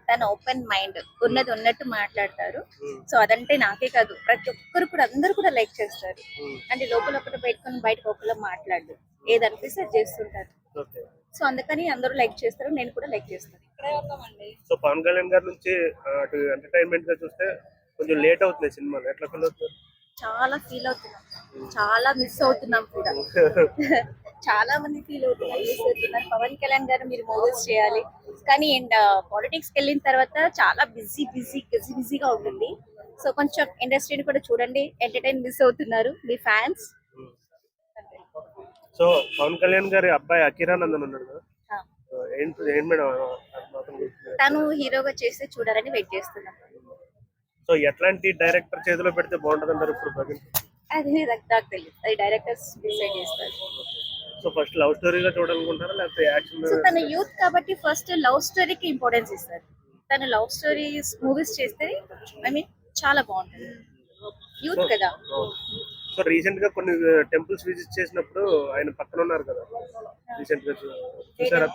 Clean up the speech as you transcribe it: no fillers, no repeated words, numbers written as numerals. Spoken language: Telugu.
తన ఓపెన్ మైండ్ ఉన్నది ఉన్నట్టు మాట్లాడతారు. సో అదంటే నాకే కాదు, ప్రతి ఒక్కరు కూడా అందరూ కూడా లైక్ చేస్తారు. అంటే లోపల ఒకటి పెట్టుకొని బయటకు ఒకలా మాట్లాడు, ఏది అనిపిస్తే అది చేస్తుంటారు. సో అందుకని అందరూ లైక్ చేస్తారు, నేను కూడా లైక్ చేస్తాను. ఇక్కడే ఉన్నామండి. సో పవన్ కళ్యాణ్ గారి నుంచి అటు ఎంటర్టైన్మెంట్ గా చూస్తే కొంచెం లేట్ అవుతుంది సినిమాలు, ఎట్లా ఫీల్ అవుతుంది? చాలా ఫీల్ అవుతున్నాం, చాలా మిస్ అవుతున్నాం కూడా. చాలా మంది ఫీల్ అవుతున్నారు, మిస్ అవుతున్నారు. పవన్ కళ్యాణ్ గారు మీరు మూవీస్ చేయాలి, కానీ అండ్ పాలిటిక్స్ కి వెళ్ళిన తర్వాత చాలా బిజీగా ఉంటుంది. సో కొంచెం ఇండస్ట్రీని కూడా చూడండి, ఎంటర్టైన్ మిస్ అవుతున్నారు మీ ఫ్యాన్స్. సో పవన్ కళ్యాణ్ గారి అబ్బాయి అకిరానందన్ ఉన్నాడు కదా, ఏంటి మేడం అతని గురించి? తను హీరోగా చేస్తే చూడాలని వెయిట్ చేస్తున్నాం. సో ఎట్లాంటి డైరెక్టర్ చేతిలో పెడితే బాగుంటది అంటారు ఇప్పుడు ప్రజెంట్? అది నాకు తెలియదు, అది డైరెక్టర్స్ డిసైడ్ చేస్తారు. సో ఫస్ట్ లవ్ స్టోరీగా చూడాలనుకుంటారా లేకపోతే యాక్షన్? సో తన యూత్ కాబట్టి ఫస్ట్ లవ్ స్టోరీకి ఇంపార్టెన్స్ ఇస్తారు. తను లవ్ స్టోరీస్ మూవీస్ చేస్తే ఐ మీన్ చాలా బాగుంటుంది, యూత్ కదా. సో రీసెంట్ గా కొన్ని టెంపుల్స్ విజిట్ చేసినప్పుడు ఆయన పక్కన ఉన్నారు కదా, రీసెంట్ గా చూసారా?